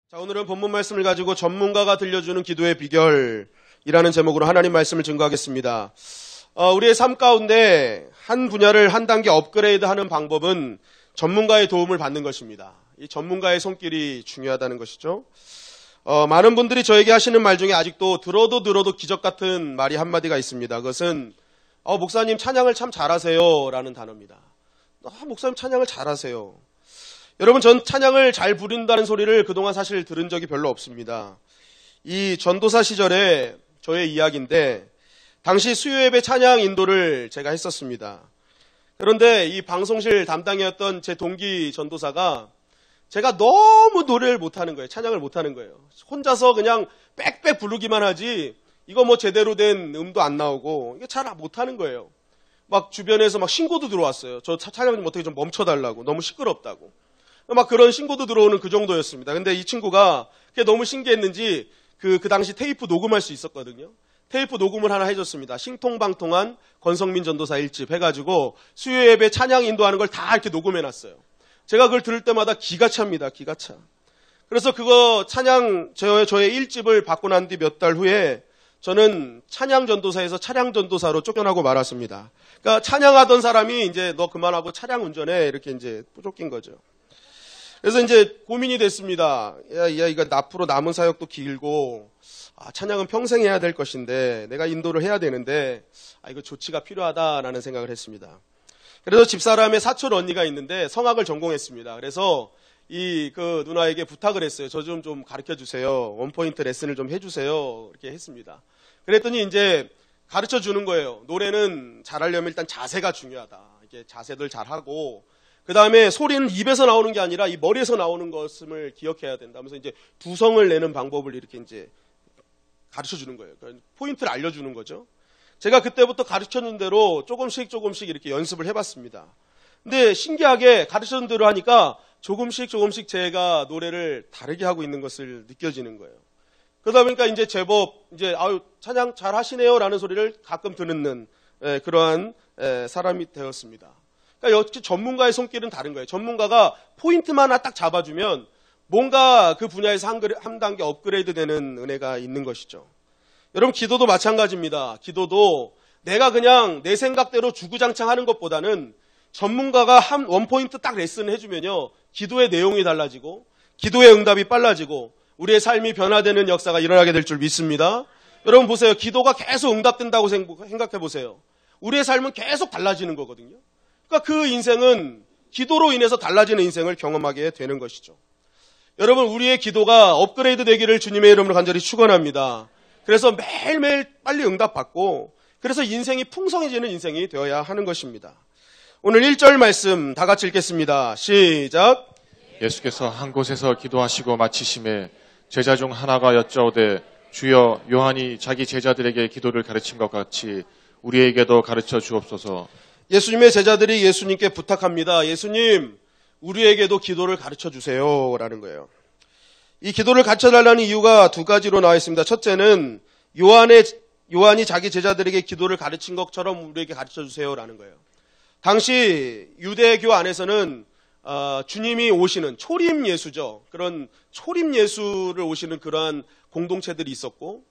자, 오늘은 본문 말씀을 가지고 전문가가 들려주는 기도의 비결이라는 제목으로 하나님 말씀을 증거하겠습니다. 우리의 삶 가운데 한 분야를 한 단계 업그레이드하는 방법은 전문가의 도움을 받는 것입니다. 이 전문가의 손길이 중요하다는 것이죠. 많은 분들이 저에게 하시는 말 중에 아직도 들어도 기적 같은 말이 한마디가 있습니다. 그것은 목사님 찬양을 참 잘하세요 라는 단어입니다. 목사님 찬양을 잘하세요. 여러분, 전 찬양을 잘 부른다는 소리를 그동안 사실 들은 적이 별로 없습니다. 이 전도사 시절에 저의 이야기인데 당시 수요예배 찬양 인도를 제가 했었습니다. 그런데 이 방송실 담당이었던 제 동기 전도사가 제가 너무 노래를 못하는 거예요. 찬양을 못하는 거예요. 혼자서 그냥 빽빽 부르기만 하지 이거 뭐 제대로 된 음도 안 나오고 이게 잘 못하는 거예요. 막 주변에서 막 신고도 들어왔어요. 저 찬양 좀 어떻게 좀 멈춰달라고, 너무 시끄럽다고. 막 그런 신고도 들어오는 그 정도였습니다. 근데 이 친구가 그게 너무 신기했는지 그 당시 테이프 녹음할 수 있었거든요. 테이프 녹음을 하나 해줬습니다. 신통방통한 권성민 전도사 1집 해가지고 수요예배 찬양 인도하는 걸 다 이렇게 녹음해놨어요. 제가 그걸 들을 때마다 기가 찹니다. 기가 차. 그래서 그거 찬양 저의 1집을 받고 난 뒤 몇 달 후에 저는 찬양 전도사에서 차량 전도사로 쫓겨나고 말았습니다. 그러니까 찬양하던 사람이 이제 너 그만하고 차량 운전해 이렇게 이제 쫓긴 거죠. 그래서 이제 고민이 됐습니다. 이거 앞으로 남은 사역도 길고, 찬양은 평생 해야 될 것인데, 내가 인도를 해야 되는데, 이거 조치가 필요하다라는 생각을 했습니다. 그래서 집사람의 사촌 언니가 있는데 성악을 전공했습니다. 그래서 그 누나에게 부탁을 했어요. 저 좀 가르쳐 주세요. 원포인트 레슨을 좀 해주세요. 이렇게 했습니다. 그랬더니 이제 가르쳐 주는 거예요. 노래는 잘하려면 일단 자세가 중요하다. 이게 자세들 잘하고, 그 다음에 소리는 입에서 나오는 게 아니라 이 머리에서 나오는 것을 기억해야 된다 하면서 이제 두성을 내는 방법을 이렇게 이제 가르쳐 주는 거예요. 그러니까 포인트를 알려주는 거죠. 제가 그때부터 가르쳐준 대로 조금씩 이렇게 연습을 해봤습니다. 근데 신기하게 가르쳐준 대로 하니까 조금씩 제가 노래를 다르게 하고 있는 것을 느껴지는 거예요. 그러다 보니까 이제 제법 이제 찬양 잘 하시네요 라는 소리를 가끔 듣는 그러한 사람이 되었습니다. 그러니까 역시 전문가의 손길은 다른 거예요. 전문가가 포인트만 하나 딱 잡아주면 뭔가 그 분야에서 한 단계 업그레이드 되는 은혜가 있는 것이죠. 여러분, 기도도 마찬가지입니다. 기도도 내가 그냥 내 생각대로 주구장창 하는 것보다는 전문가가 원포인트 딱 레슨을 해주면요, 기도의 내용이 달라지고 기도의 응답이 빨라지고 우리의 삶이 변화되는 역사가 일어나게 될 줄 믿습니다. 여러분 보세요. 기도가 계속 응답된다고 생각해 보세요. 우리의 삶은 계속 달라지는 거거든요. 그러니까 그 인생은 기도로 인해서 달라지는 인생을 경험하게 되는 것이죠. 여러분, 우리의 기도가 업그레이드 되기를 주님의 이름으로 간절히 축원합니다. 그래서 매일매일 빨리 응답받고 그래서 인생이 풍성해지는 인생이 되어야 하는 것입니다. 오늘 1절 말씀 다 같이 읽겠습니다. 시작. 예수께서 한 곳에서 기도하시고 마치심에 제자 중 하나가 여짜오되 주여, 요한이 자기 제자들에게 기도를 가르친 것 같이 우리에게도 가르쳐 주옵소서. 예수님의 제자들이 예수님께 부탁합니다. 예수님, 우리에게도 기도를 가르쳐 주세요 라는 거예요. 이 기도를 가르쳐달라는 이유가 두 가지로 나와 있습니다. 첫째는 요한이 자기 제자들에게 기도를 가르친 것처럼 우리에게 가르쳐 주세요 라는 거예요. 당시 유대교 안에서는 주님이 오시는 초림 예수죠. 그런 초림 예수를 오시는 그러한 공동체들이 있었고,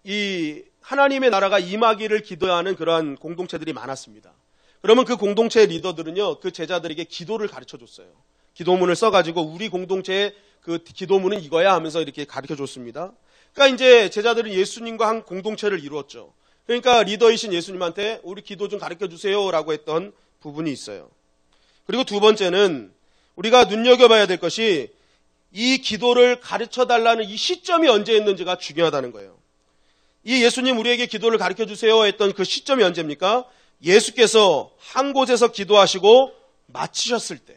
이 하나님의 나라가 임하기를 기도하는 그러한 공동체들이 많았습니다. 그러면 그 공동체의 리더들은요, 그 제자들에게 기도를 가르쳐줬어요. 기도문을 써가지고 우리 공동체의 그 기도문은 이거야 하면서 이렇게 가르쳐줬습니다. 그러니까 이제 제자들은 예수님과 한 공동체를 이루었죠. 그러니까 리더이신 예수님한테 우리 기도 좀 가르쳐주세요 라고 했던 부분이 있어요. 그리고 두 번째는 우리가 눈여겨봐야 될 것이 이 기도를 가르쳐달라는 이 시점이 언제였는지가 중요하다는 거예요. 이 예수님 우리에게 기도를 가르쳐주세요 했던 그 시점이 언제입니까? 예수께서 한 곳에서 기도하시고 마치셨을 때,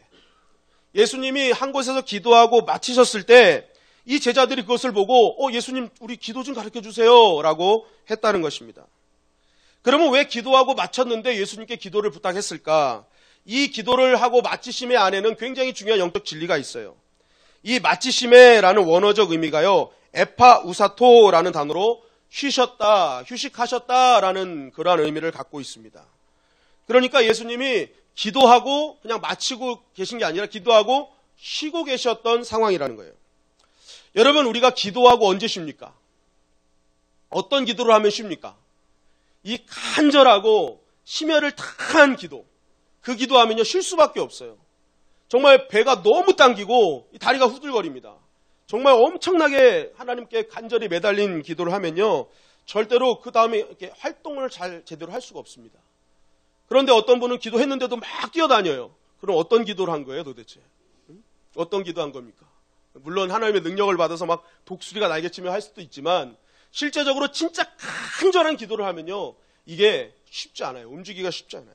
예수님이 한 곳에서 기도하고 마치셨을 때 이 제자들이 그것을 보고 예수님 우리 기도 좀 가르쳐주세요 라고 했다는 것입니다. 그러면 왜 기도하고 마쳤는데 예수님께 기도를 부탁했을까? 이 기도를 하고 마치심의 안에는 굉장히 중요한 영적 진리가 있어요. 이 마치심에라는 원어적 의미가요, 에파우사토라는 단어로 쉬셨다, 휴식하셨다라는 그러한 의미를 갖고 있습니다. 그러니까 예수님이 기도하고 그냥 마치고 계신 게 아니라 기도하고 쉬고 계셨던 상황이라는 거예요. 여러분, 우리가 기도하고 언제 쉽니까? 어떤 기도를 하면 쉽니까? 이 간절하고 심혈을 다한 기도, 그 기도하면요 쉴 수밖에 없어요. 정말 배가 너무 당기고 다리가 후들거립니다. 정말 엄청나게 하나님께 간절히 매달린 기도를 하면요 절대로 그 다음에 이렇게 활동을 잘 제대로 할 수가 없습니다. 그런데 어떤 분은 기도했는데도 막 뛰어다녀요. 그럼 어떤 기도를 한 거예요 도대체? 어떤 기도한 겁니까? 물론 하나님의 능력을 받아서 막 독수리가 날개치며 할 수도 있지만 실제적으로 진짜 간절한 기도를 하면요 이게 쉽지 않아요. 움직이기가 쉽지 않아요.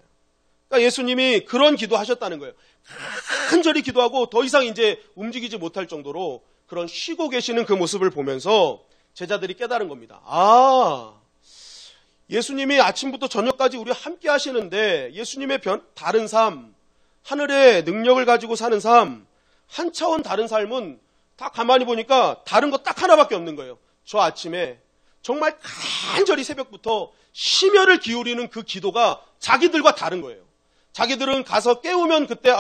그러니까 예수님이 그런 기도하셨다는 거예요. 간절히 기도하고 더 이상 이제 움직이지 못할 정도로 그런 쉬고 계시는 그 모습을 보면서 제자들이 깨달은 겁니다. 아, 예수님이 아침부터 저녁까지 우리와 함께 하시는데 예수님의 다른 삶, 하늘의 능력을 가지고 사는 삶, 한 차원 다른 삶은 다 가만히 보니까 다른 거 딱 하나밖에 없는 거예요. 저 아침에 정말 간절히 새벽부터 심혈을 기울이는 그 기도가 자기들과 다른 거예요. 자기들은 가서 깨우면 그때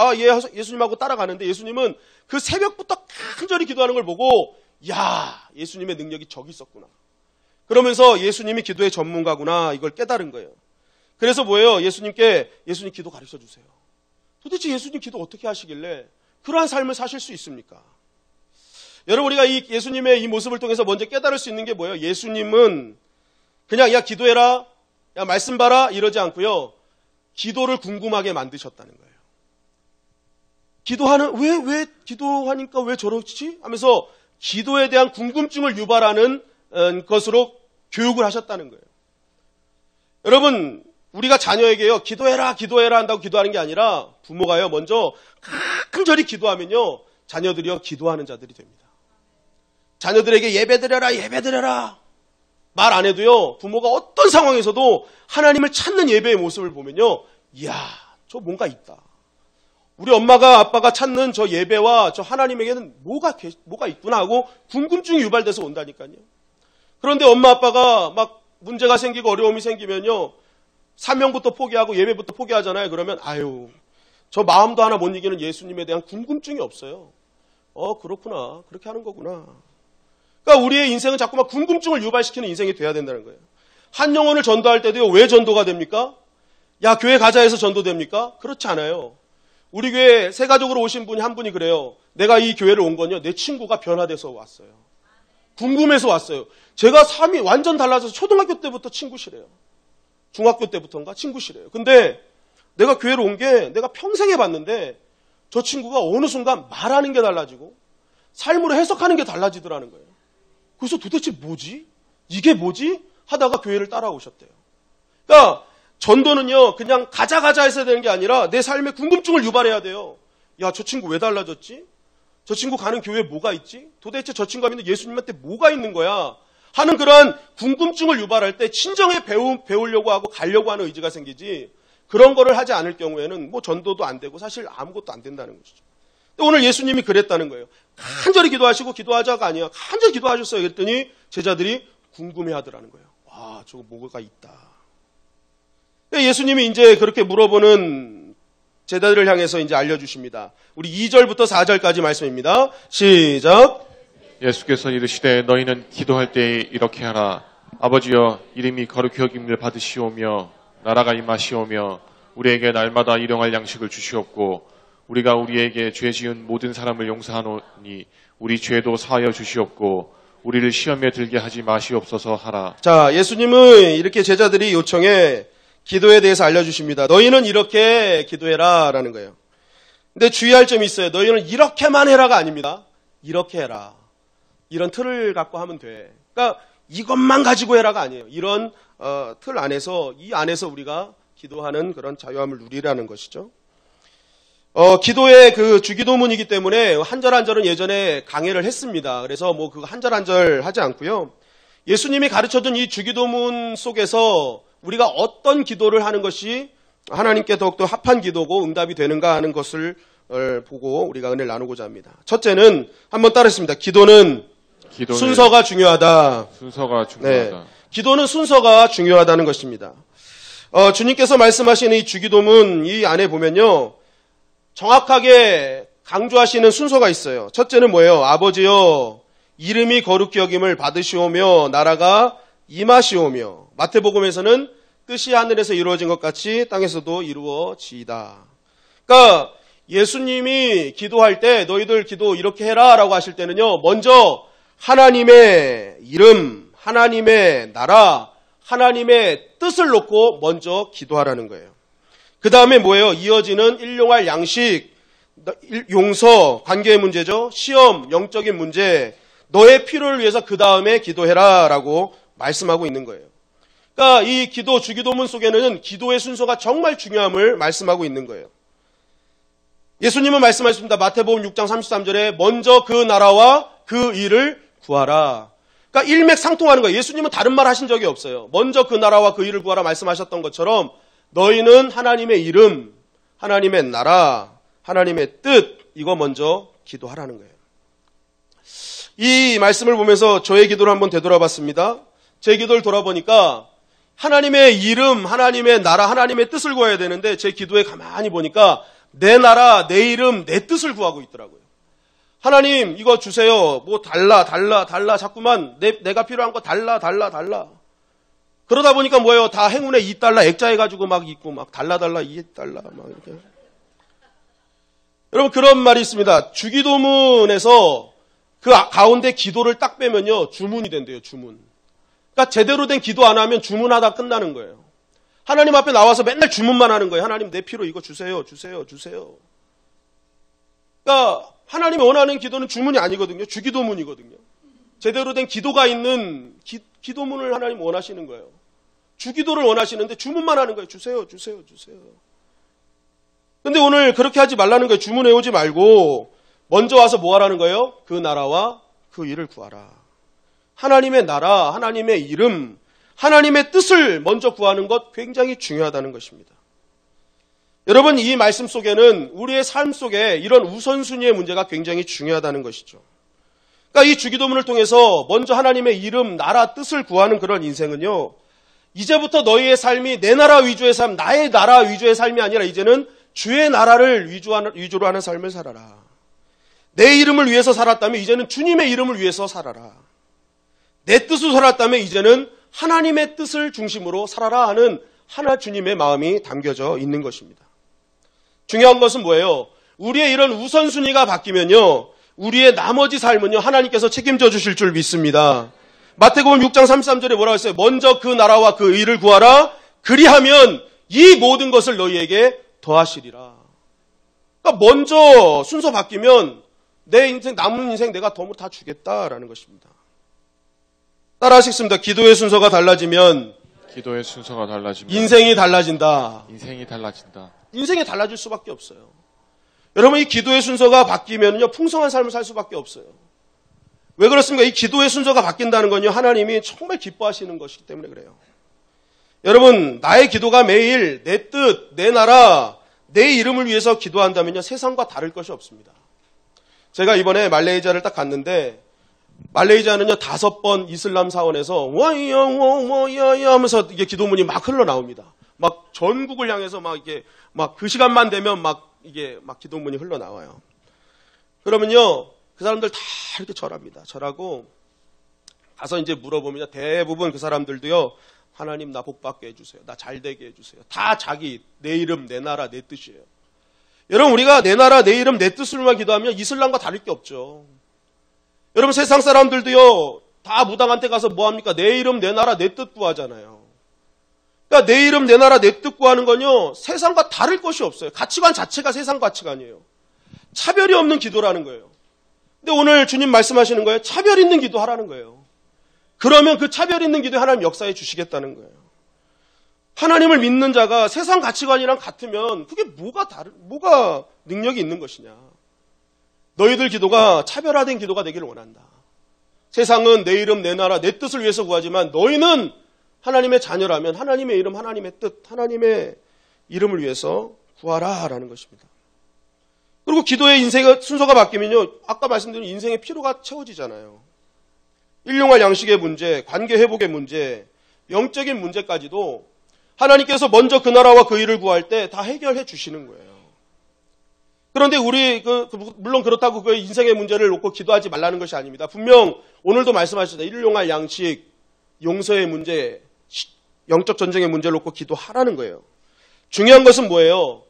예수님하고 따라가는데 예수님은 그 새벽부터 간절히 기도하는 걸 보고 야, 예수님의 능력이 저기 있었구나. 그러면서 예수님이 기도의 전문가구나 이걸 깨달은 거예요. 그래서 뭐예요? 예수님 기도 가르쳐 주세요. 도대체 예수님 기도 어떻게 하시길래 그러한 삶을 사실 수 있습니까? 여러분, 우리가 이 예수님의 이 모습을 통해서 먼저 깨달을 수 있는 게 뭐예요? 예수님은 그냥 야 기도해라, 야 말씀 봐라 이러지 않고요. 기도를 궁금하게 만드셨다는 거예요. 왜 기도하니까 왜 저러지? 하면서 기도에 대한 궁금증을 유발하는 것으로 교육을 하셨다는 거예요. 여러분, 우리가 자녀에게요, 기도해라 한다고 기도하는 게 아니라 부모가요, 먼저 간절히 기도하면요, 자녀들이요, 기도하는 자들이 됩니다. 자녀들에게 예배드려라. 말 안 해도요, 부모가 어떤 상황에서도 하나님을 찾는 예배의 모습을 보면요, 이야, 저 뭔가 있다. 우리 엄마가 아빠가 찾는 저 예배와 저 하나님에게는 뭐가 있구나 하고 궁금증이 유발돼서 온다니까요. 그런데 엄마 아빠가 막 문제가 생기고 어려움이 생기면요, 사명부터 포기하고 예배부터 포기하잖아요. 그러면 저 마음도 하나 못 이기는 예수님에 대한 궁금증이 없어요. 그렇구나. 그렇게 하는 거구나. 그러니까 우리의 인생은 자꾸만 궁금증을 유발시키는 인생이 돼야 된다는 거예요. 한 영혼을 전도할 때도요, 왜 전도가 됩니까? 야, 교회 가자 해서 전도됩니까? 그렇지 않아요. 우리 교회 새 가족으로 오신 분이 한 분이 그래요. 내가 이 교회를 온 건요, 내 친구가 변화돼서 왔어요. 궁금해서 왔어요. 제가 삶이 완전 달라져서 초등학교 때부터 친구시래요. 중학교 때부터인가 친구시래요. 근데 내가 교회로 온 게 내가 평생 해봤는데 저 친구가 어느 순간 말하는 게 달라지고 삶으로 해석하는 게 달라지더라는 거예요. 그래서 도대체 뭐지? 이게 뭐지? 하다가 교회를 따라오셨대요. 그러니까 전도는요, 그냥 가자 해서 되는 게 아니라 내 삶에 궁금증을 유발해야 돼요. 야, 저 친구 왜 달라졌지? 저 친구 가는 교회에 뭐가 있지? 도대체 저 친구가 믿는 예수님한테 뭐가 있는 거야? 하는 그러한 궁금증을 유발할 때 친정에 배우려고 하고 가려고 하는 의지가 생기지, 그런 거를 하지 않을 경우에는 뭐 전도도 안 되고 사실 아무것도 안 된다는 것이죠. 근데 오늘 예수님이 그랬다는 거예요. 간절히 기도하시고 기도하자가 아니야. 간절히 기도하셨어요. 그랬더니 제자들이 궁금해하더라는 거예요. 와, 저거 뭐가 있다. 예수님이 이제 그렇게 물어보는 제자들을 향해서 이제 알려주십니다. 우리 2절부터 4절까지 말씀입니다. 시작. 예수께서 이르시되 너희는 기도할 때 이렇게 하라. 아버지여, 이름이 거룩히 여김을 받으시오며 나라가 임하시오며 우리에게 날마다 일용할 양식을 주시옵고 우리가 우리에게 죄 지은 모든 사람을 용서하노니 우리 죄도 사하여 주시옵고 우리를 시험에 들게 하지 마시옵소서 하라. 자, 예수님은 이렇게 제자들이 요청해 기도에 대해서 알려주십니다. 너희는 이렇게 기도해라 라는 거예요. 근데 주의할 점이 있어요. 너희는 이렇게만 해라가 아닙니다. 이렇게 해라. 이런 틀을 갖고 하면 돼. 그러니까 이것만 가지고 해라가 아니에요. 이런 틀 안에서, 이 안에서 우리가 기도하는 그런 자유함을 누리라는 것이죠. 기도의 그 주기도문이기 때문에 한 절 한 절은 예전에 강해를 했습니다. 그래서 뭐 그 한 절 한 절 하지 않고요. 예수님이 가르쳐준 이 주기도문 속에서 우리가 어떤 기도를 하는 것이 하나님께 더욱더 합한 기도고 응답이 되는가 하는 것을 보고 우리가 은혜를 나누고자 합니다. 첫째는 한번 따라했습니다. 기도는 순서가 중요하다. 네. 기도는 순서가 중요하다는 것입니다. 주님께서 말씀하시는 이 주기도문 이 안에 보면요, 정확하게 강조하시는 순서가 있어요. 첫째는 뭐예요? 아버지여 이름이 거룩히 여김을 받으시오며 나라가 임하시오며 마태복음에서는 뜻이 하늘에서 이루어진 것 같이 땅에서도 이루어지이다. 그러니까 예수님이 기도할 때 너희들 기도 이렇게 해라 라고 하실 때는요. 먼저 하나님의 이름, 하나님의 나라, 하나님의 뜻을 놓고 먼저 기도하라는 거예요. 그 다음에 뭐예요? 이어지는 일용할 양식, 용서, 관계의 문제죠. 시험, 영적인 문제, 너의 필요를 위해서 그 다음에 기도해라 라고 말씀하고 있는 거예요. 그러니까 이 기도, 주기도문 속에는 기도의 순서가 정말 중요함을 말씀하고 있는 거예요. 예수님은 말씀하셨습니다. 마태복음 6장 33절에 먼저 그 나라와 그 일을 구하라. 그러니까 일맥상통하는 거예요. 예수님은 다른 말 하신 적이 없어요. 먼저 그 나라와 그 일을 구하라 말씀하셨던 것처럼 너희는 하나님의 이름, 하나님의 나라, 하나님의 뜻 이거 먼저 기도하라는 거예요. 이 말씀을 보면서 저의 기도를 한번 되돌아봤습니다. 제 기도를 돌아보니까 하나님의 이름, 하나님의 나라, 하나님의 뜻을 구해야 되는데 제 기도에 가만히 보니까 내 나라, 내 이름, 내 뜻을 구하고 있더라고요. 하나님 이거 주세요. 뭐 달라 자꾸만 내가 필요한 거 달라. 그러다 보니까 뭐예요? 다 행운에 2달러 액자해가지고 막 있고 막 달라 2달러 막 이렇게. 여러분 그런 말이 있습니다. 주기도문에서 그 가운데 기도를 딱 빼면요 주문이 된대요. 주문. 그러니까 제대로 된 기도 안 하면 주문하다 끝나는 거예요. 하나님 앞에 나와서 맨날 주문만 하는 거예요. 하나님 내 필요 이거 주세요. 그러니까 하나님이 원하는 기도는 주문이 아니거든요. 주기도문이거든요. 제대로 된 기도가 있는 기도문을 하나님 원하시는 거예요. 주기도를 원하시는데 주문만 하는 거예요. 주세요. 근데 오늘 그렇게 하지 말라는 거예요. 주문해오지 말고 먼저 와서 뭐 하라는 거예요? 그 나라와 그 일을 구하라. 하나님의 나라, 하나님의 이름, 하나님의 뜻을 먼저 구하는 것 굉장히 중요하다는 것입니다. 여러분 이 말씀 속에는 우리의 삶 속에 이런 우선순위의 문제가 굉장히 중요하다는 것이죠. 그러니까 이 주기도문을 통해서 먼저 하나님의 이름, 나라, 뜻을 구하는 그런 인생은요. 이제부터 너희의 삶이 내 나라 위주의 삶, 나의 나라 위주의 삶이 아니라 이제는 주의 나라를 위주로 하는 삶을 살아라. 내 이름을 위해서 살았다면 이제는 주님의 이름을 위해서 살아라. 내 뜻으로 살았다면 이제는 하나님의 뜻을 중심으로 살아라 하는 하나 주님의 마음이 담겨져 있는 것입니다. 중요한 것은 뭐예요? 우리의 이런 우선순위가 바뀌면요. 우리의 나머지 삶은요. 하나님께서 책임져 주실 줄 믿습니다. 마태복음 6장 33절에 뭐라고 했어요? 먼저 그 나라와 그 일을 구하라. 그리하면 이 모든 것을 너희에게 더하시리라. 그러니까 먼저 순서 바뀌면 내 인생, 남은 인생 내가 다 주겠다라는 것입니다. 따라하시겠습니다. 기도의 순서가 달라지면 인생이 달라진다. 인생이 달라질 수밖에 없어요. 여러분 이 기도의 순서가 바뀌면요 풍성한 삶을 살 수밖에 없어요. 왜 그렇습니까? 이 기도의 순서가 바뀐다는 건요 하나님이 정말 기뻐하시는 것이기 때문에 그래요. 여러분 나의 기도가 매일 내 뜻, 내 나라, 내 이름을 위해서 기도한다면요 세상과 다를 것이 없습니다. 제가 이번에 말레이시아를 딱 갔는데 말레이시아는요 5번 이슬람 사원에서 와이야 하면서 이게 기도문이 막 흘러나옵니다. 막 전국을 향해서 막 이게 막 그 시간만 되면 막 이게 막 기도문이 흘러나와요. 그러면요 그 사람들 다 이렇게 절합니다. 절하고 가서 이제 물어보면 대부분 그 사람들도요 하나님 나 복 받게 해주세요. 나 잘 되게 해주세요. 다 자기 내 이름 내 나라 내 뜻이에요. 여러분 우리가 내 나라 내 이름 내 뜻으로만 기도하면 이슬람과 다를 게 없죠. 여러분 세상 사람들도요 다 무당한테 가서 뭐합니까? 내 이름 내 나라 내 뜻 구하잖아요. 그러니까 내 이름 내 나라 내 뜻 구하는 건요 세상과 다를 것이 없어요. 가치관 자체가 세상 가치관이에요. 차별이 없는 기도라는 거예요. 근데 오늘 주님 말씀하시는 거예요. 차별 있는 기도 하라는 거예요. 그러면 그 차별 있는 기도에 하나님 역사해 주시겠다는 거예요. 하나님을 믿는 자가 세상 가치관이랑 같으면 그게 뭐가 능력이 있는 것이냐. 너희들 기도가 차별화된 기도가 되기를 원한다. 세상은 내 이름, 내 나라, 내 뜻을 위해서 구하지만 너희는 하나님의 자녀라면 하나님의 이름, 하나님의 뜻, 하나님의 이름을 위해서 구하라라는 것입니다. 그리고 기도의 인생의 순서가 바뀌면요. 아까 말씀드린 인생의 피로가 채워지잖아요. 일용할 양식의 문제, 관계 회복의 문제, 영적인 문제까지도 하나님께서 먼저 그 나라와 그 일을 구할 때 다 해결해 주시는 거예요. 그런데 우리 물론 그렇다고 그 인생의 문제를 놓고 기도하지 말라는 것이 아닙니다. 분명 오늘도 말씀하셨다. 일용할 양식, 용서의 문제, 영적 전쟁의 문제를 놓고 기도하라는 거예요. 중요한 것은 뭐예요?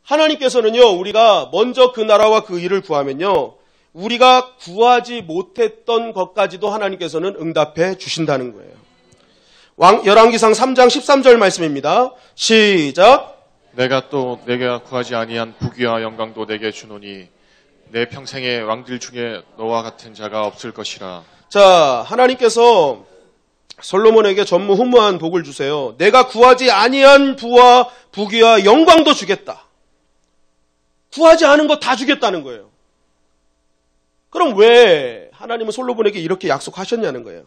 하나님께서는요, 우리가 먼저 그 나라와 그 일을 구하면요, 우리가 구하지 못했던 것까지도 하나님께서는 응답해 주신다는 거예요. 열왕기상 3장 13절 말씀입니다. 시작. 내가 또 내가 구하지 아니한 부귀와 영광도 내게 주노니 내 평생의 왕들 중에 너와 같은 자가 없을 것이라. 자, 하나님께서 솔로몬에게 전무후무한 복을 주세요. 내가 구하지 아니한 부와 부귀와 영광도 주겠다. 구하지 않은 거 다 주겠다는 거예요. 그럼 왜 하나님은 솔로몬에게 이렇게 약속하셨냐는 거예요.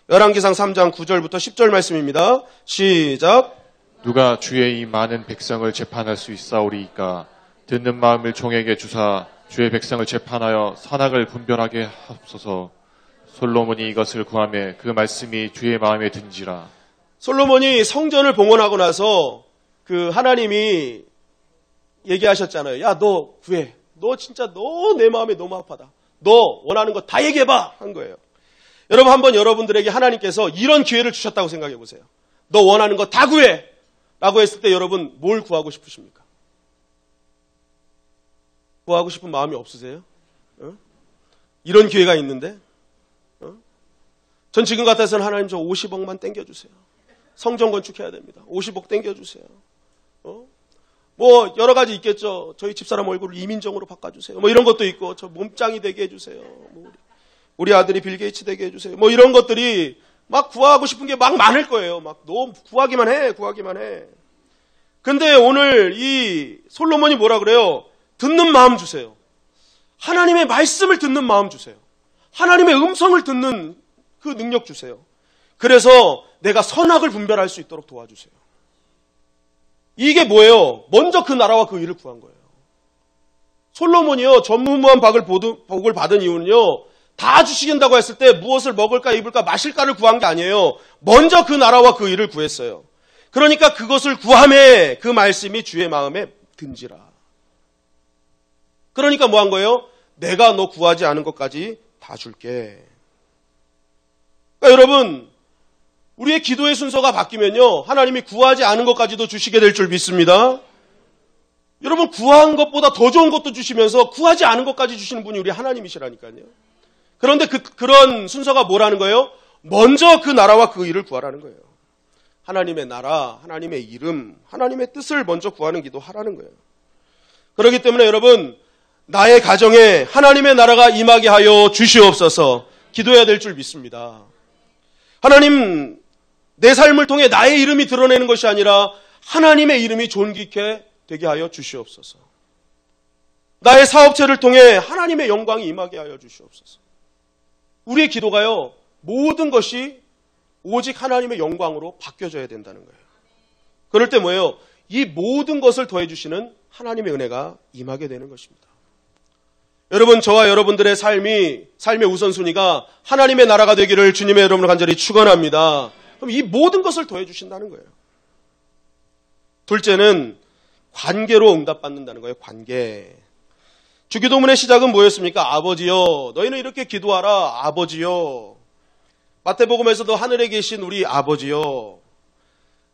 열왕기상 3장 9절부터 10절 말씀입니다. 시작. 누가 주의 이 많은 백성을 재판할 수 있사오리이까. 듣는 마음을 종에게 주사 주의 백성을 재판하여 선악을 분별하게 하옵소서. 솔로몬이 이것을 구하매 그 말씀이 주의 마음에 든지라. 솔로몬이 성전을 봉헌하고 나서 그 하나님이 얘기하셨잖아요. 야, 너 구해. 너 진짜 너 내 마음에 너무 아파다. 너 원하는 거 다 얘기해봐. 한 거예요. 여러분, 한번 여러분들에게 하나님께서 이런 기회를 주셨다고 생각해 보세요. 너 원하는 거 다 구해. 라고 했을 때 여러분 뭘 구하고 싶으십니까? 구하고 싶은 마음이 없으세요? 이런 기회가 있는데? 전 지금 같아서는 하나님 저 50억만 땡겨주세요. 성전 건축해야 됩니다. 50억 땡겨주세요. 뭐 여러 가지 있겠죠. 저희 집사람 얼굴을 이민정으로 바꿔주세요. 뭐 이런 것도 있고, 저 몸짱이 되게 해주세요. 뭐 우리 아들이 빌 게이츠 되게 해주세요. 뭐 이런 것들이 막 구하고 싶은 게 막 많을 거예요. 막 너무 구하기만 해. 근데 오늘 이 솔로몬이 뭐라 그래요? 듣는 마음 주세요. 하나님의 말씀을 듣는 마음 주세요. 하나님의 음성을 듣는 그 능력 주세요. 그래서 내가 선악을 분별할 수 있도록 도와주세요. 이게 뭐예요? 먼저 그 나라와 그 일을 구한 거예요. 솔로몬이요, 전무후무한 복을 받은 이유는요, 다 주시긴다고 했을 때 무엇을 먹을까, 입을까, 마실까를 구한 게 아니에요. 먼저 그 나라와 그 일을 구했어요. 그러니까 그것을 구함에 그 말씀이 주의 마음에 든지라. 그러니까 뭐 한 거예요? 내가 너 구하지 않은 것까지 다 줄게. 그러니까 여러분, 우리의 기도의 순서가 바뀌면요, 하나님이 구하지 않은 것까지도 주시게 될 줄 믿습니다. 여러분, 구한 것보다 더 좋은 것도 주시면서 구하지 않은 것까지 주시는 분이 우리 하나님이시라니까요. 그런데 그런 순서가 뭐라는 거예요? 먼저 그 나라와 그 일을 구하라는 거예요. 하나님의 나라, 하나님의 이름, 하나님의 뜻을 먼저 구하는 기도하라는 거예요. 그렇기 때문에 여러분, 나의 가정에 하나님의 나라가 임하게 하여 주시옵소서 기도해야 될 줄 믿습니다. 하나님, 내 삶을 통해 나의 이름이 드러내는 것이 아니라 하나님의 이름이 존귀케 되게 하여 주시옵소서. 나의 사업체를 통해 하나님의 영광이 임하게 하여 주시옵소서. 우리의 기도가요, 모든 것이 오직 하나님의 영광으로 바뀌어져야 된다는 거예요. 그럴 때 뭐예요? 이 모든 것을 더해주시는 하나님의 은혜가 임하게 되는 것입니다. 여러분, 저와 여러분들의 삶의 우선순위가 하나님의 나라가 되기를 주님의 이름으로 간절히 축원합니다. 그럼 이 모든 것을 더해주신다는 거예요. 둘째는 관계로 응답받는다는 거예요. 관계. 주기도문의 시작은 뭐였습니까? 아버지여, 너희는 이렇게 기도하라. 아버지여. 마태복음에서도 하늘에 계신 우리 아버지여,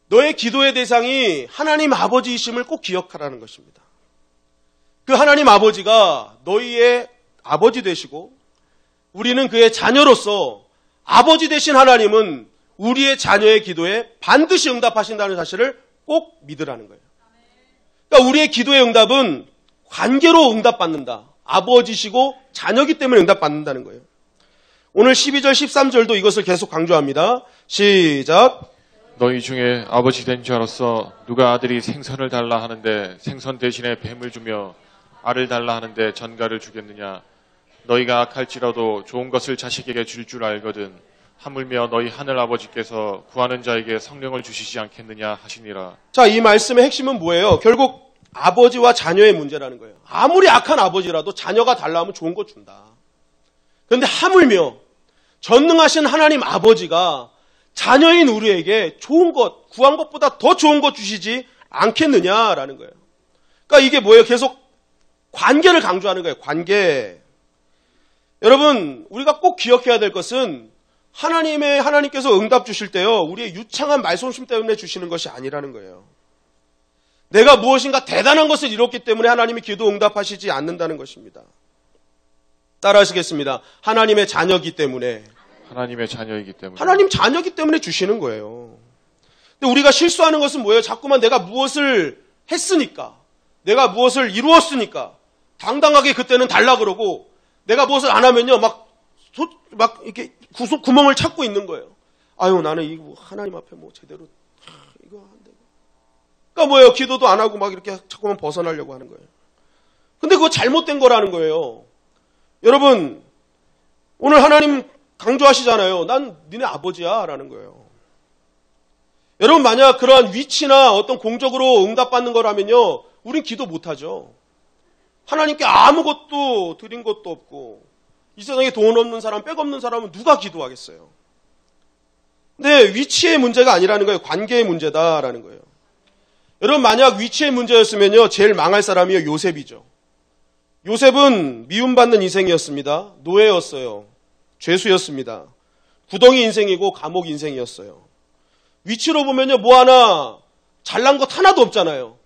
너의 기도의 대상이 하나님 아버지이심을 꼭 기억하라는 것입니다. 그 하나님 아버지가 너희의 아버지 되시고 우리는 그의 자녀로서 아버지 되신 하나님은 우리의 자녀의 기도에 반드시 응답하신다는 사실을 꼭 믿으라는 거예요. 그러니까 우리의 기도의 응답은 관계로 응답받는다. 아버지시고 자녀기 때문에 응답받는다는 거예요. 오늘 12절, 13절도 이것을 계속 강조합니다. 시작. 너희 중에 아버지 된 자로서 누가 아들이 생선을 달라 하는데 생선 대신에 뱀을 주며 알을 달라 하는데 전갈을 주겠느냐. 너희가 악할지라도 좋은 것을 자식에게 줄 줄 알거든. 하물며 너희 하늘 아버지께서 구하는 자에게 성령을 주시지 않겠느냐 하시니라. 자, 이 말씀의 핵심은 뭐예요? 결국 아버지와 자녀의 문제라는 거예요. 아무리 악한 아버지라도 자녀가 달라 하면 좋은 거 준다. 그런데 하물며 전능하신 하나님 아버지가 자녀인 우리에게 좋은 것, 구한 것보다 더 좋은 것 주시지 않겠느냐라는 거예요. 그러니까 이게 뭐예요? 계속 관계를 강조하는 거예요. 관계. 여러분, 우리가 꼭 기억해야 될 것은 하나님께서 응답 주실 때요, 우리의 유창한 말솜씨 때문에 주시는 것이 아니라는 거예요. 내가 무엇인가 대단한 것을 이뤘기 때문에 하나님이 기도 응답하시지 않는다는 것입니다. 따라하시겠습니다. 하나님의 자녀이기 때문에. 하나님의 자녀이기 때문에. 하나님 자녀이기 때문에 주시는 거예요. 근데 우리가 실수하는 것은 뭐예요? 자꾸만 내가 무엇을 했으니까, 내가 무엇을 이루었으니까 당당하게 그때는 달라 그러고, 내가 무엇을 안 하면요 막 이렇게 구멍을 찾고 있는 거예요. 아유, 나는 이거 하나님 앞에 뭐 제대로 이거 안 되고. 그러니까 뭐예요? 기도도 안 하고 막 이렇게 자꾸만 벗어나려고 하는 거예요. 근데 그거 잘못된 거라는 거예요. 여러분, 오늘 하나님 강조하시잖아요. 난 니네 아버지야 라는 거예요. 여러분, 만약 그러한 위치나 어떤 공적으로 응답받는 거라면요, 우린 기도 못하죠. 하나님께 아무것도 드린 것도 없고, 이 세상에 돈 없는 사람, 백 없는 사람은 누가 기도하겠어요? 근데 위치의 문제가 아니라는 거예요. 관계의 문제다라는 거예요. 여러분, 만약 위치의 문제였으면요, 제일 망할 사람이요, 요셉이죠. 요셉은 미움받는 인생이었습니다. 노예였어요. 죄수였습니다. 구덩이 인생이고 감옥 인생이었어요. 위치로 보면요, 뭐 하나 잘난 것 하나도 없잖아요.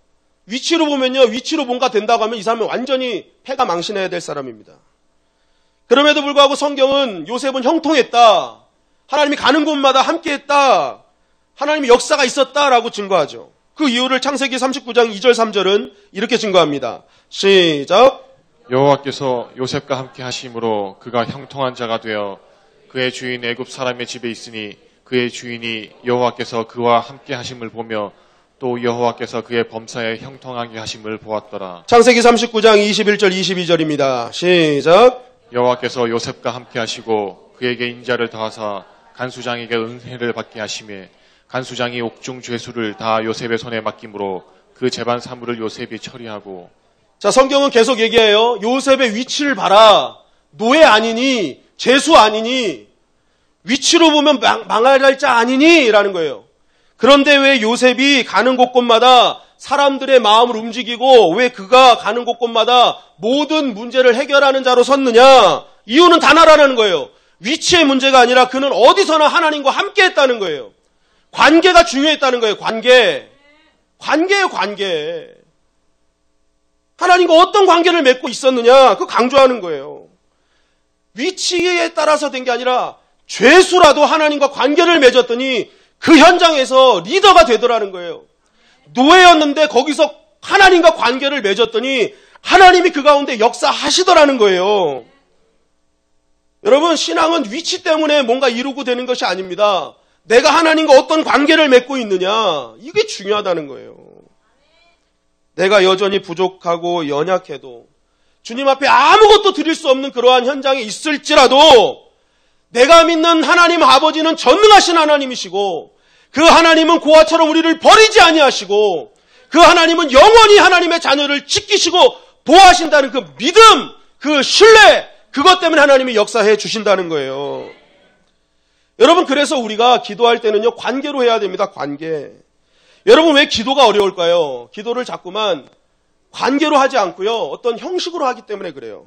위치로 보면요, 위치로 뭔가 된다고 하면 이 사람은 완전히 패가 망신해야 될 사람입니다. 그럼에도 불구하고 성경은 요셉은 형통했다, 하나님이 가는 곳마다 함께했다, 하나님의 역사가 있었다라고 증거하죠. 그 이유를 창세기 39장 2절 3절은 이렇게 증거합니다. 시작. 여호와께서 요셉과 함께 하심으로 그가 형통한 자가 되어 그의 주인 애굽 사람의 집에 있으니 그의 주인이 여호와께서 그와 함께 하심을 보며 또 여호와께서 그의 범사에 형통하게 하심을 보았더라. 창세기 39장 21절 22절입니다. 시작. 여호와께서 요셉과 함께 하시고 그에게 인자를 더하사 간수장에게 은혜를 받게 하시매 간수장이 옥중 죄수를 다 요셉의 손에 맡김으로 그 재반 사물을 요셉이 처리하고. 자, 성경은 계속 얘기해요. 요셉의 위치를 봐라. 노예 아니니, 죄수 아니니, 위치로 보면 망할 자 아니니 라는 거예요. 그런데 왜 요셉이 가는 곳곳마다 사람들의 마음을 움직이고 왜 그가 가는 곳곳마다 모든 문제를 해결하는 자로 섰느냐? 이유는 단 하나라는 거예요. 위치의 문제가 아니라 그는 어디서나 하나님과 함께 했다는 거예요. 관계가 중요했다는 거예요. 관계예요, 관계. 하나님과 어떤 관계를 맺고 있었느냐? 그거 강조하는 거예요. 위치에 따라서 된 게 아니라 죄수라도 하나님과 관계를 맺었더니 그 현장에서 리더가 되더라는 거예요. 노예였는데 거기서 하나님과 관계를 맺었더니 하나님이 그 가운데 역사하시더라는 거예요. 여러분, 신앙은 위치 때문에 뭔가 이루고 되는 것이 아닙니다. 내가 하나님과 어떤 관계를 맺고 있느냐, 이게 중요하다는 거예요. 내가 여전히 부족하고 연약해도 주님 앞에 아무것도 드릴 수 없는 그러한 현장에 있을지라도 내가 믿는 하나님 아버지는 전능하신 하나님이시고 그 하나님은 고아처럼 우리를 버리지 아니하시고 그 하나님은 영원히 하나님의 자녀를 지키시고 보호하신다는 그 믿음, 그 신뢰, 그것 때문에 하나님이 역사해 주신다는 거예요. 여러분, 그래서 우리가 기도할 때는요, 관계로 해야 됩니다. 관계. 여러분, 왜 기도가 어려울까요? 기도를 자꾸만 관계로 하지 않고요, 어떤 형식으로 하기 때문에 그래요.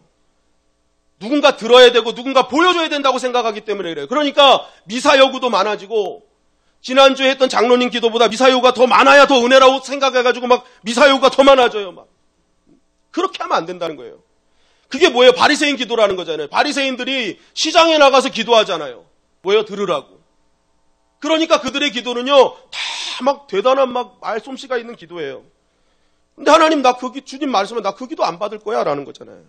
누군가 들어야 되고 누군가 보여줘야 된다고 생각하기 때문에 그래요. 그러니까 미사 여구도 많아지고, 지난주에 했던 장로님 기도보다 미사 여구가 더 많아야 더 은혜라고 생각해가지고 막 미사 여구가 더 많아져요. 막 그렇게 하면 안 된다는 거예요. 그게 뭐예요? 바리새인 기도라는 거잖아요. 바리새인들이 시장에 나가서 기도하잖아요. 뭐예요? 들으라고. 그러니까 그들의 기도는요, 다 막 대단한 막 말솜씨가 있는 기도예요. 근데 하나님, 주님 말씀은 나 그 기도 안 받을 거야 라는 거잖아요.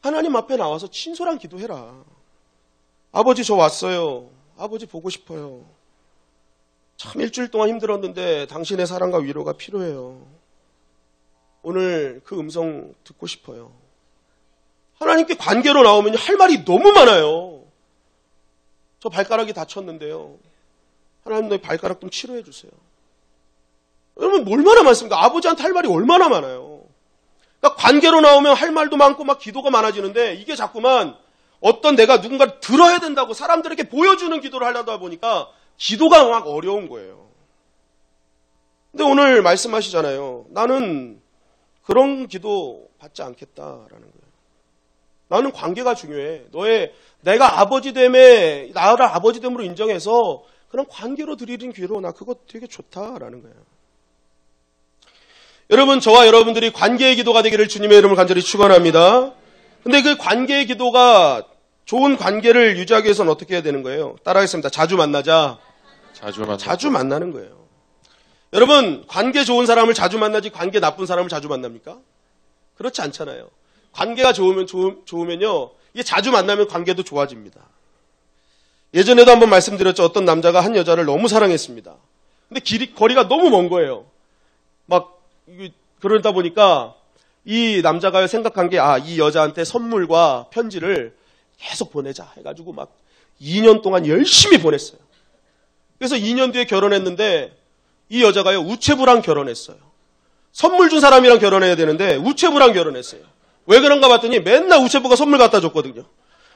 하나님 앞에 나와서 친솔한 기도해라. 아버지, 저 왔어요. 아버지 보고 싶어요. 참 일주일 동안 힘들었는데 당신의 사랑과 위로가 필요해요. 오늘 그 음성 듣고 싶어요. 하나님께 관계로 나오면 할 말이 너무 많아요. 저 발가락이 다쳤는데요. 하나님, 내 발가락 좀 치료해 주세요. 여러분, 얼마나 많습니까? 아버지한테 할 말이 얼마나 많아요. 그러니까 관계로 나오면 할 말도 많고 막 기도가 많아지는데, 이게 자꾸만 어떤 내가 누군가를 들어야 된다고 사람들에게 보여주는 기도를 하려다 보니까 기도가 막 어려운 거예요. 근데 오늘 말씀하시잖아요. 나는 그런 기도 받지 않겠다라는 거예요. 나는 관계가 중요해. 내가 아버지됨에, 나를 아버지됨으로 인정해서 그런 관계로 드리는 기도, 나 그거 되게 좋다라는 거예요. 여러분, 저와 여러분들이 관계의 기도가 되기를 주님의 이름을 간절히 축원합니다. 근데 그 관계의 기도가 좋은 관계를 유지하기 위해서는 어떻게 해야 되는 거예요? 따라하겠습니다. 자주 만나자. 자주 만나는 거예요. 여러분, 관계 좋은 사람을 자주 만나지 관계 나쁜 사람을 자주 만납니까? 그렇지 않잖아요. 관계가 좋으면요, 이게 자주 만나면 관계도 좋아집니다. 예전에도 한번 말씀드렸죠. 어떤 남자가 한 여자를 너무 사랑했습니다. 근데 거리가 너무 먼 거예요. 그러다 보니까 이 남자가 생각한 게, 이 여자한테 선물과 편지를 계속 보내자 해가지고 2년 동안 열심히 보냈어요. 그래서 2년 뒤에 결혼했는데 이 여자가요, 우체부랑 결혼했어요. 선물 준 사람이랑 결혼해야 되는데 우체부랑 결혼했어요. 왜 그런가 봤더니 맨날 우체부가 선물 갖다 줬거든요.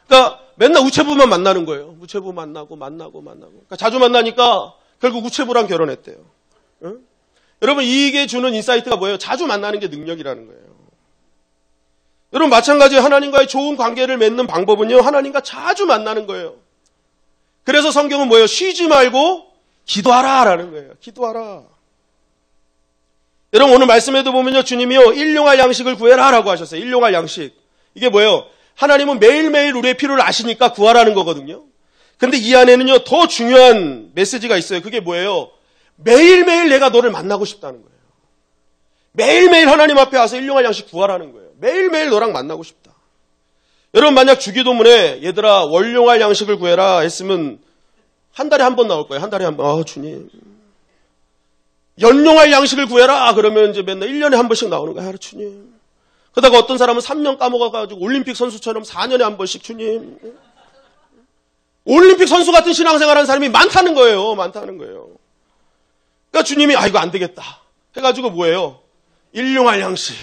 그러니까 맨날 우체부만 만나는 거예요. 우체부 만나고. 그러니까 자주 만나니까 결국 우체부랑 결혼했대요. 응? 여러분, 이게 주는 인사이트가 뭐예요? 자주 만나는 게 능력이라는 거예요. 여러분, 마찬가지로 하나님과의 좋은 관계를 맺는 방법은요, 하나님과 자주 만나는 거예요. 그래서 성경은 뭐예요? 쉬지 말고 기도하라라는 거예요. 기도하라. 여러분, 오늘 말씀에도 보면요, 주님이요, 일용할 양식을 구해라라고 하셨어요. 일용할 양식. 이게 뭐예요? 하나님은 매일매일 우리의 필요를 아시니까 구하라는 거거든요. 근데 이 안에는요, 더 중요한 메시지가 있어요. 그게 뭐예요? 매일매일 내가 너를 만나고 싶다는 거예요. 매일매일 하나님 앞에 와서 일용할 양식 구하라는 거예요. 매일매일 너랑 만나고 싶다. 여러분, 만약 주기도문에 얘들아 월용할 양식을 구해라 했으면 한 달에 한 번 나올 거예요. 한 달에 한 번. 주님. 연용할 양식을 구해라 그러면 이제 맨날 1년에 한 번씩 나오는 거예요. 주님. 그러다가 어떤 사람은 3년 까먹어가지고 올림픽 선수처럼 4년에 한 번씩 주님. 올림픽 선수 같은 신앙생활하는 사람이 많다는 거예요. 그러니까 주님이 이거 안 되겠다 해가지고 뭐예요? 일용할 양식.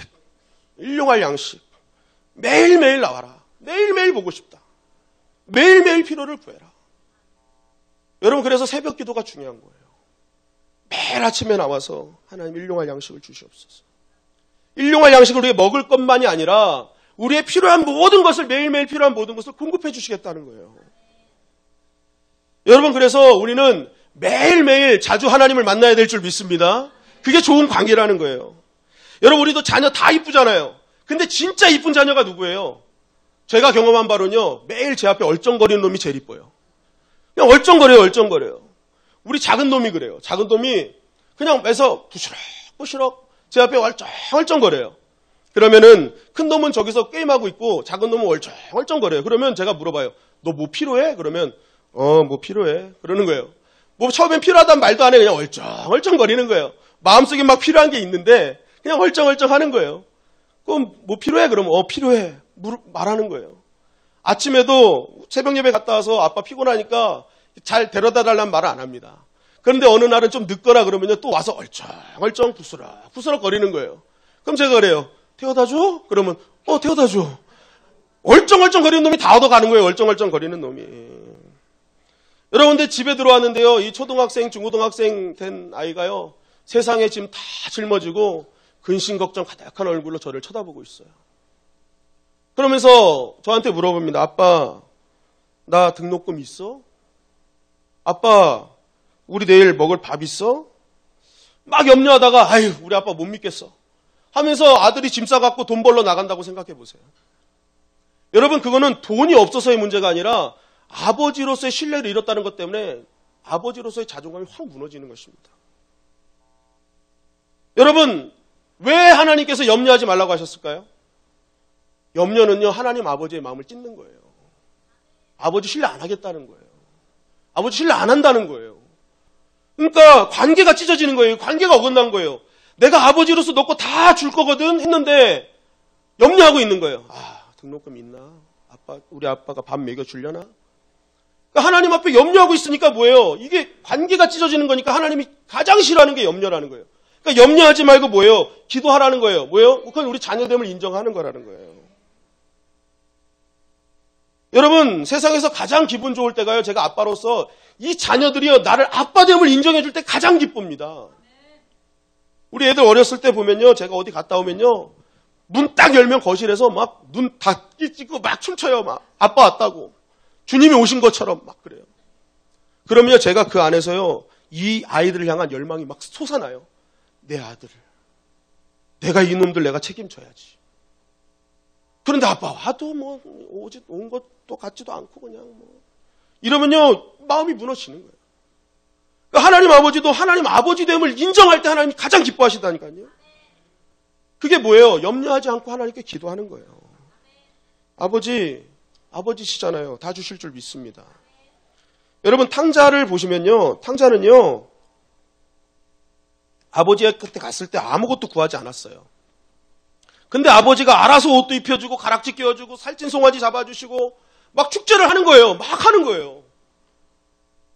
매일매일 나와라. 매일매일 보고 싶다. 매일매일 필요를 구해라. 여러분, 그래서 새벽 기도가 중요한 거예요. 매일 아침에 나와서 하나님 일용할 양식을 주시옵소서. 일용할 양식을 우리가 먹을 것만이 아니라 우리의 필요한 모든 것을, 매일매일 필요한 모든 것을 공급해 주시겠다는 거예요. 여러분, 그래서 우리는 매일매일 자주 하나님을 만나야 될 줄 믿습니다. 그게 좋은 관계라는 거예요. 여러분, 우리도 자녀 다 이쁘잖아요. 근데 진짜 이쁜 자녀가 누구예요? 제가 경험한 바로는요, 매일 제 앞에 얼쩡거리는 놈이 제일 이뻐요. 그냥 얼쩡거려요. 우리 작은 놈이 그래요. 작은 놈이 그냥 매서 부시럭 제 앞에 얼쩡거려요. 그러면은 큰 놈은 저기서 게임하고 있고 작은 놈은 얼쩡거려요. 그러면 제가 물어봐요. 너 뭐 필요해? 그러면 뭐 필요해? 그러는 거예요. 뭐 처음엔 필요하다는 말도 안 해. 그냥 얼쩡거리는 거예요. 마음속에 막 필요한 게 있는데 그냥 얼쩡 하는 거예요. 그럼 뭐 필요해? 그러면 필요해. 말하는 거예요. 아침에도 새벽 예배 갔다 와서 아빠 피곤하니까 잘 데려다 달라는 말을 안 합니다. 그런데 어느 날은 좀 늦거나 그러면요, 또 와서 얼쩡 부스럭 거리는 거예요. 그럼 제가 그래요. 태워다 줘? 그러면 태워다 줘. 얼쩡 거리는 놈이 다 얻어가는 거예요. 얼쩡 거리는 놈이. 여러분들 집에 들어왔는데요, 이 초등학생, 중고등학생 된 아이가요, 세상에 지금 다 짊어지고 근심 걱정 가득한 얼굴로 저를 쳐다보고 있어요. 그러면서 저한테 물어봅니다. 아빠, 나 등록금 있어? 아빠, 우리 내일 먹을 밥 있어? 막 염려하다가 우리 아빠 못 믿겠어 하면서 아들이 짐 싸갖고 돈 벌러 나간다고 생각해 보세요. 여러분, 그거는 돈이 없어서의 문제가 아니라 아버지로서의 신뢰를 잃었다는 것 때문에 아버지로서의 자존감이 확 무너지는 것입니다. 여러분, 왜 하나님께서 염려하지 말라고 하셨을까요? 염려는요, 하나님 아버지의 마음을 찢는 거예요. 아버지 신뢰 안 하겠다는 거예요. 아버지 신뢰 안 한다는 거예요. 그러니까 관계가 찢어지는 거예요. 관계가 어긋난 거예요. 내가 아버지로서 너 거 다 줄 거거든 했는데 염려하고 있는 거예요. 등록금 있나? 우리 아빠가 밥 먹여주려나? 그러니까 하나님 앞에 염려하고 있으니까 뭐예요? 이게 관계가 찢어지는 거니까 하나님이 가장 싫어하는 게 염려라는 거예요. 그러니까 염려하지 말고 뭐예요? 기도하라는 거예요. 뭐예요? 그건 우리 자녀됨을 인정하는 거라는 거예요. 여러분, 세상에서 가장 기분 좋을 때가요, 제가 아빠로서 이 자녀들이요, 나를 아빠됨을 인정해 줄 때 가장 기쁩니다. 우리 애들 어렸을 때 보면요, 제가 어디 갔다 오면요, 문 딱 열면 거실에서 막 눈 닫기 찍고 막 춤춰요. 막 아빠 왔다고. 주님이 오신 것처럼 막 그래요. 그러면 제가 그 안에서요, 이 아이들을 향한 열망이 막 솟아나요. 내 아들을. 내가 이놈들 내가 책임져야지. 그런데 아빠 와도 뭐 온 것도 같지도 않고 그냥 뭐. 이러면요, 마음이 무너지는 거예요. 하나님 아버지도 하나님 아버지됨을 인정할 때 하나님이 가장 기뻐하시다니까요. 그게 뭐예요? 염려하지 않고 하나님께 기도하는 거예요. 아버지시잖아요. 다 주실 줄 믿습니다. 여러분, 탕자를 보시면요, 탕자는요, 아버지의 끝에 갔을 때 아무것도 구하지 않았어요. 근데 아버지가 알아서 옷도 입혀주고 가락지 끼워주고 살찐 송아지 잡아주시고 막 축제를 하는 거예요. 막 하는 거예요.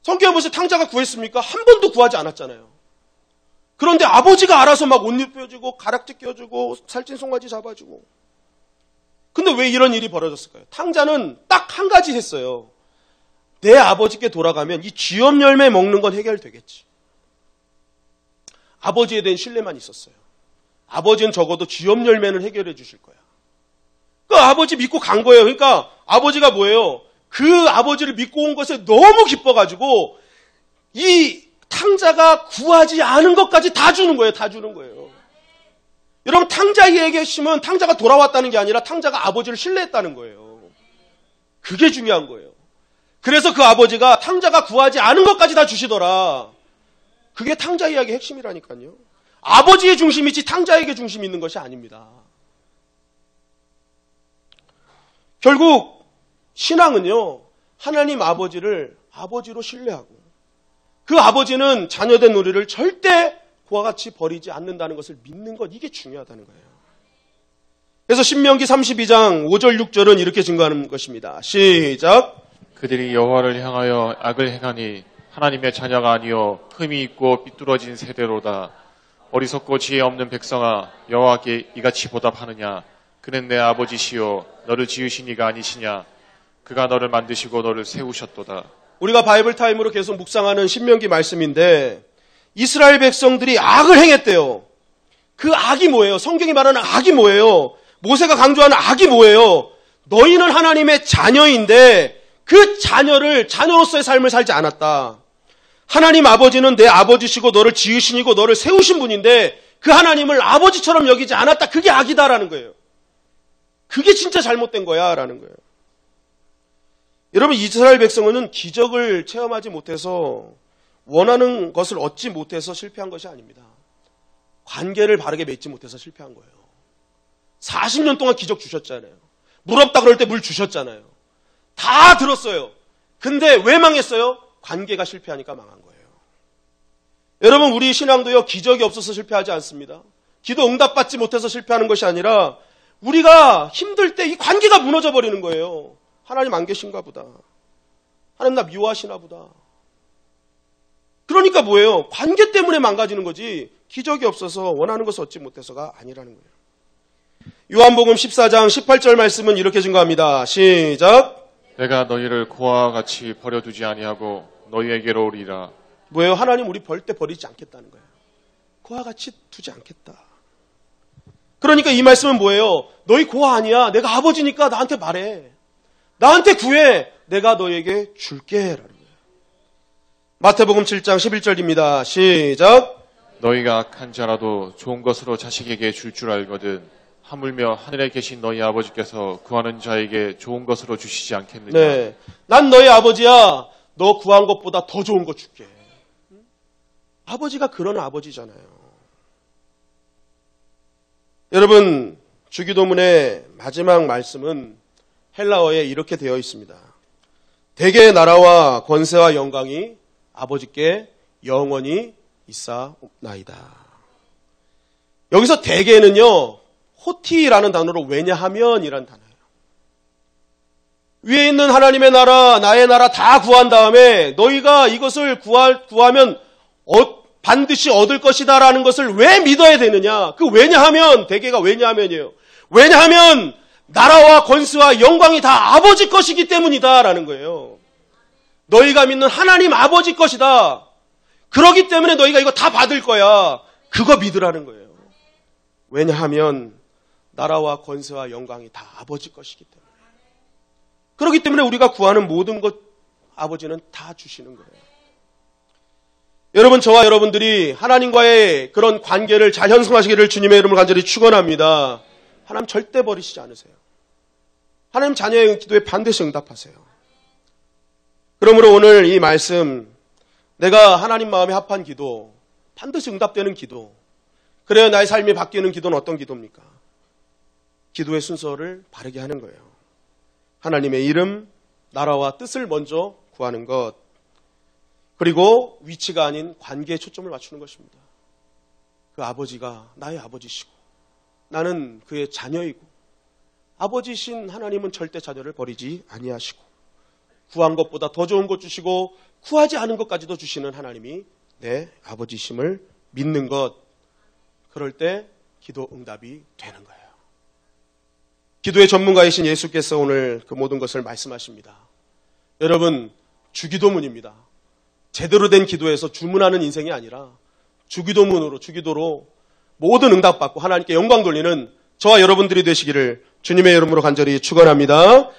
성경에 보세요. 탕자가 구했습니까? 한 번도 구하지 않았잖아요. 그런데 아버지가 알아서 막 옷 입혀주고 가락지 끼워주고 살찐 송아지 잡아주고. 근데 왜 이런 일이 벌어졌을까요? 탕자는 딱 한 가지 했어요. 내 아버지께 돌아가면 이 쥐염 열매 먹는 건 해결되겠지. 아버지에 대한 신뢰만 있었어요. 아버지는 적어도 쥐염 열매는 해결해 주실 거야. 그 아버지 믿고 간 거예요. 그러니까 아버지가 뭐예요? 그 아버지를 믿고 온 것에 너무 기뻐가지고 이 탕자가 구하지 않은 것까지 다 주는 거예요. 다 주는 거예요. 여러분, 탕자에게 계시면 탕자가 돌아왔다는 게 아니라 탕자가 아버지를 신뢰했다는 거예요. 그게 중요한 거예요. 그래서 그 아버지가 탕자가 구하지 않은 것까지 다 주시더라. 그게 탕자 이야기의 핵심이라니까요. 아버지의 중심이지 탕자에게 중심이 있는 것이 아닙니다. 결국 신앙은요, 하나님 아버지를 아버지로 신뢰하고 그 아버지는 자녀된 우리를 절대 그와 같이 버리지 않는다는 것을 믿는 것, 이게 중요하다는 거예요. 그래서 신명기 32장 5절 6절은 이렇게 증거하는 것입니다. 시작. 그들이 여호와를 향하여 악을 행하니 하나님의 자녀가 아니요 흠이 있고 삐뚤어진 세대로다. 어리석고 지혜 없는 백성아, 여호와께 이같이 보답하느냐? 그는 내 아버지시요 너를 지으신 이가 아니시냐? 그가 너를 만드시고 너를 세우셨도다. 우리가 바이블 타임으로 계속 묵상하는 신명기 말씀인데, 이스라엘 백성들이 악을 행했대요. 그 악이 뭐예요? 성경이 말하는 악이 뭐예요? 모세가 강조하는 악이 뭐예요? 너희는 하나님의 자녀인데 그 자녀로서의 삶을 살지 않았다. 하나님 아버지는 내 아버지시고 너를 지으시고 너를 세우신 분인데 그 하나님을 아버지처럼 여기지 않았다. 그게 악이다라는 거예요. 그게 진짜 잘못된 거야 라는 거예요. 여러분, 이스라엘 백성은 기적을 체험하지 못해서 원하는 것을 얻지 못해서 실패한 것이 아닙니다. 관계를 바르게 맺지 못해서 실패한 거예요. 40년 동안 기적 주셨잖아요. 물 없다 그럴 때 물 주셨잖아요. 다 들었어요. 근데 왜 망했어요? 관계가 실패하니까 망한 거예요. 여러분, 우리 신앙도요, 기적이 없어서 실패하지 않습니다. 기도 응답받지 못해서 실패하는 것이 아니라 우리가 힘들 때 이 관계가 무너져 버리는 거예요. 하나님 안 계신가 보다. 하나님 나 미워하시나 보다. 그러니까 뭐예요? 관계 때문에 망가지는 거지 기적이 없어서 원하는 것을 얻지 못해서가 아니라는 거예요. 요한복음 14장 18절 말씀은 이렇게 증거합니다. 시작. 내가 너희를 고아와 같이 버려두지 아니하고 너희에게로 오리라. 뭐예요? 하나님 우리 벌 때 버리지 않겠다는 거예요. 고아 같이 두지 않겠다. 그러니까 이 말씀은 뭐예요? 너희 고아 아니야. 내가 아버지니까 나한테 말해. 나한테 구해. 내가 너에게 줄게. 라는 거예요. 마태복음 7장 11절입니다. 시작. 너희가 악한 자라도 좋은 것으로 자식에게 줄 줄 알거든 하물며 하늘에 계신 너희 아버지께서 구하는 자에게 좋은 것으로 주시지 않겠느냐. 네, 난 너희 아버지야. 너 구한 것보다 더 좋은 거 줄게. 아버지가 그런 아버지잖아요. 여러분, 주기도문의 마지막 말씀은 헬라어에 이렇게 되어 있습니다. 대개의 나라와 권세와 영광이 아버지께 영원히 있사옵나이다. 여기서 대개는요, 호티라는 단어로 왜냐하면이라는 단어예요. 위에 있는 하나님의 나라, 나의 나라 다 구한 다음에 너희가 이것을 구하면 반드시 얻을 것이다라는 것을 왜 믿어야 되느냐? 그 왜냐하면, 대개가 왜냐하면이에요. 왜냐하면 나라와 권세와 영광이 다 아버지 것이기 때문이다라는 거예요. 너희가 믿는 하나님 아버지 것이다. 그러기 때문에 너희가 이거 다 받을 거야. 그거 믿으라는 거예요. 왜냐하면 나라와 권세와 영광이 다 아버지 것이기 때문에. 그렇기 때문에 우리가 구하는 모든 것 아버지는 다 주시는 거예요. 여러분, 저와 여러분들이 하나님과의 그런 관계를 잘 형성하시기를 주님의 이름으로 간절히 축원합니다. 하나님 절대 버리시지 않으세요. 하나님 자녀의 기도에 반드시 응답하세요. 그러므로 오늘 이 말씀, 내가 하나님 마음에 합한 기도, 반드시 응답되는 기도, 그래야 나의 삶이 바뀌는 기도는 어떤 기도입니까? 기도의 순서를 바르게 하는 거예요. 하나님의 이름, 나라와 뜻을 먼저 구하는 것, 그리고 위치가 아닌 관계에 초점을 맞추는 것입니다. 그 아버지가 나의 아버지시고 나는 그의 자녀이고 아버지신 하나님은 절대 자녀를 버리지 아니하시고 구한 것보다 더 좋은 것 주시고 구하지 않은 것까지도 주시는 하나님이 내 아버지심을 믿는 것, 그럴 때 기도 응답이 되는 거예요. 기도의 전문가이신 예수께서 오늘 그 모든 것을 말씀하십니다. 여러분, 주기도문입니다. 제대로 된 기도에서 주문하는 인생이 아니라 주기도로 모든 응답받고 하나님께 영광 돌리는 저와 여러분들이 되시기를 주님의 이름으로 간절히 축원합니다.